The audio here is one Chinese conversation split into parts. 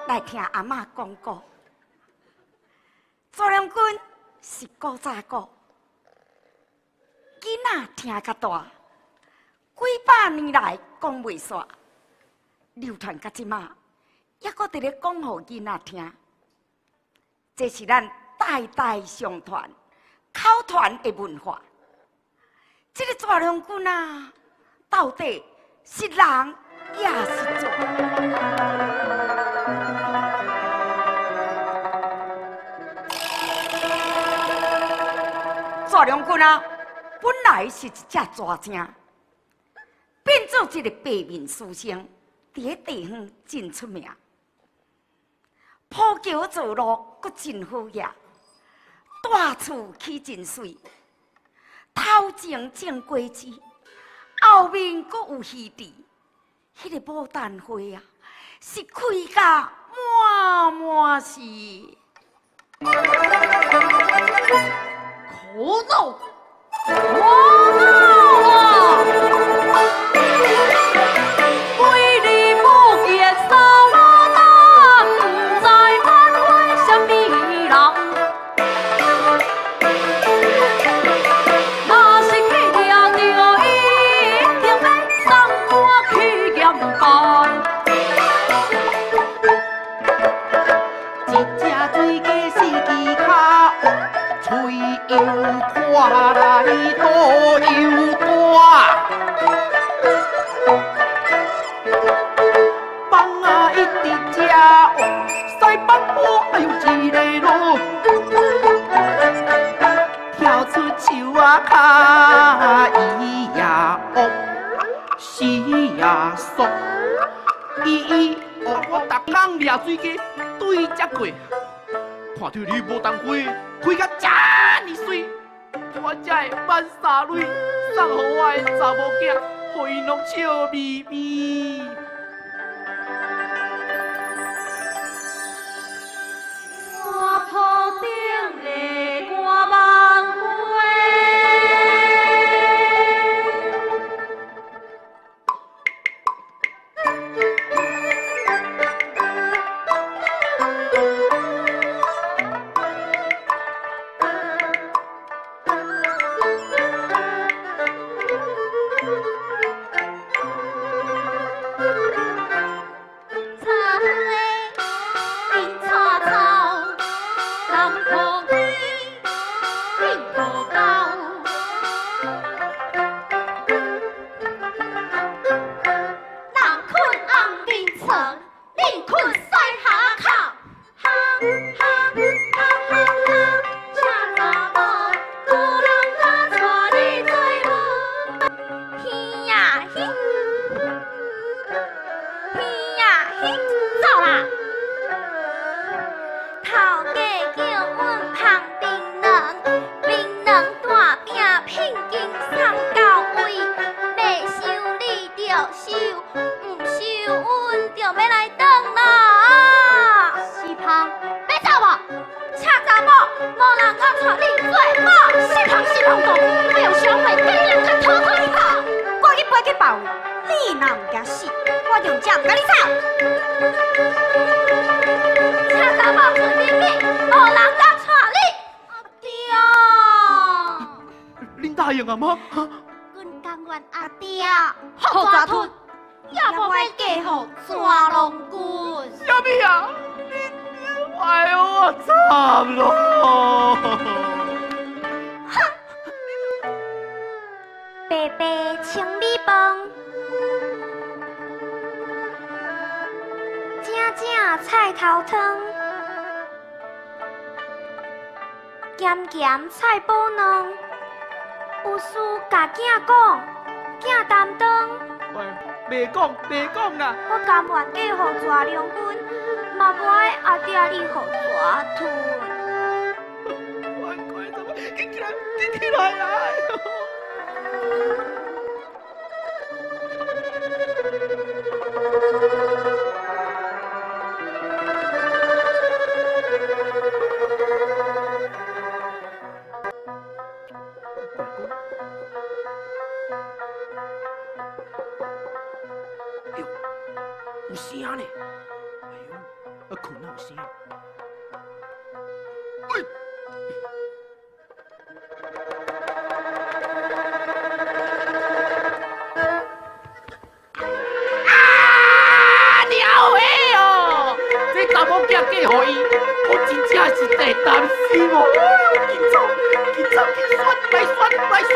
来听阿嬷讲过。左良君是古早古，囡仔听较大，几百年来讲袂煞，流传到即马，还阁伫咧讲互囡仔听。这是咱代代相传、口传的文化。这个左良君啊，到底是人也是蛇？左良君啊，本来是一只蛇精，变做一个白面书生，伫咧地方真出名。铺桥造路，阁真好业，大厝起真水，头前种果子，后面阁有鱼池。迄个牡丹花啊，是开甲满满是。可怒！可怒啊！为你不见扫罗单，不知挽回什么人。那是去抓着伊，定要送我去严办。一只水鸡四支脚，嘴又看来肚又大，放啊一直吃，西北坡哎呦一个路，跳出树啊卡伊呀恶，死呀爽，伊我逐工掠水鸡对接过。看到你牡丹花开甲遮尼水，我才会万沙蕊送互我的查某囝，互伊拢笑眯眯。山坡顶的歌梦花。阿妈，阮甘愿阿爹好抓吞，也无要嫁互抓龙君。什么啊？你哎呦，我惨咯！哼！白白清米饭，正正菜头汤，咸咸菜脯卵。有事甲囝讲，囝担当。喂，袂讲啦。我甘愿嫁互抓良君，嘛无爱阿爹你互抓吞。我快怎么？你起来啊！有声呢！哎呦，困哪有声？我惊嫁予伊，我真正是在担心哦。紧走，紧走，紧选，来选，来选。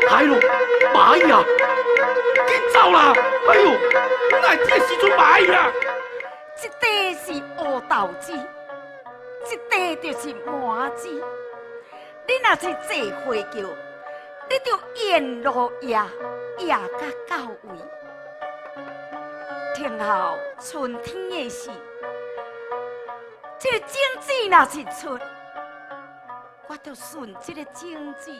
嗨咯，蚂蚁啊！紧走啦！哎呦，哪会这时阵蚂蚁啊？这块是乌豆子，这块就是麻子。你若是坐花轿，你就沿路夜到到位。听候春天的时，这个种子若是出，我就顺这个种子，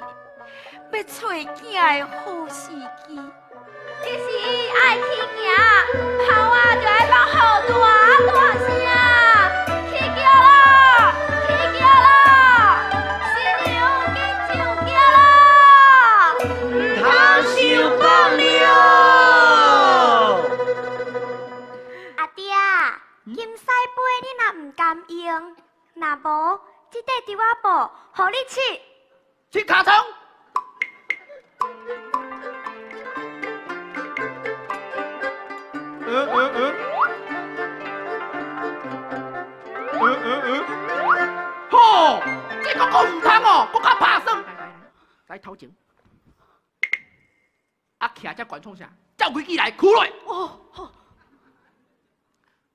要找囝的好时机。其实爱去行，头啊就爱放好大声，去叫啦，去叫啦，新娘紧上轿啦，唔通想放了。阿爹，金赛杯你若唔甘用，若无，这块伫我布，互你试。去卡层。吼！这个讲唔通哦，我较拍算。来头前，啊，徛只悬创啥？照规矩来，开落。哦，好。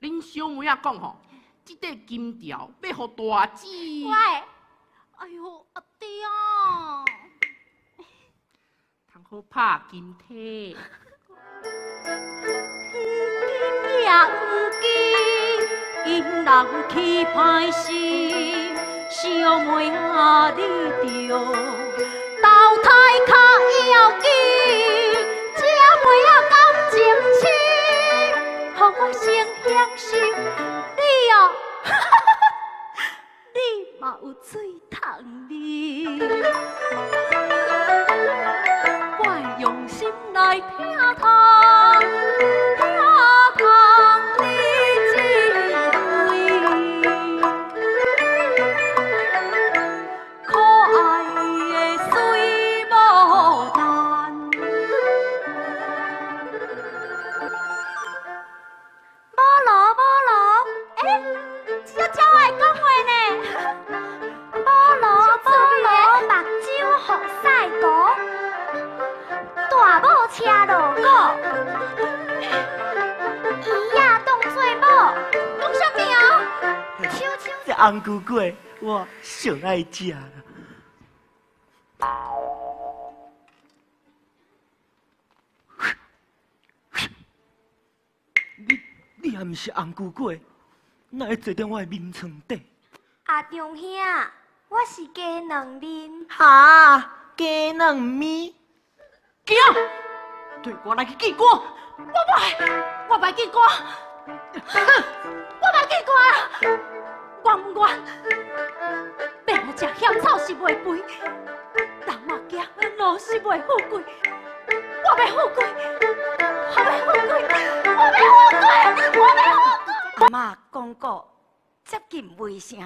恁小妹仔讲吼，这块金条要互大姊。喂，哎呦，阿爹啊！通好拍金体。也有记，因人去歹心，小妹啊，你着投胎较要紧，这妹啊感情深，互我先享受你哦，你嘛有水通啉，我用心来听他。车路过，伊呀当做某，讲啥物哦？这红菇粿我上爱食啦。你也毋是红菇粿，哪会坐在我的眠床底？阿中兄，我是鸡卵面。哈，鸡卵面。惊！对我来去记歌，我袂记歌，我袂记歌啊！我唔愿，要我食香草是袂肥，人马行路是袂富贵，我要富贵，我要富贵，我要富贵，我要富贵。阿嬷讲过接近尾声，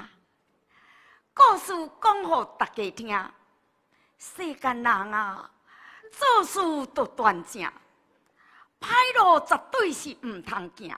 故事讲互大家听，世间人啊。做事都端正，歹路绝对是唔通行。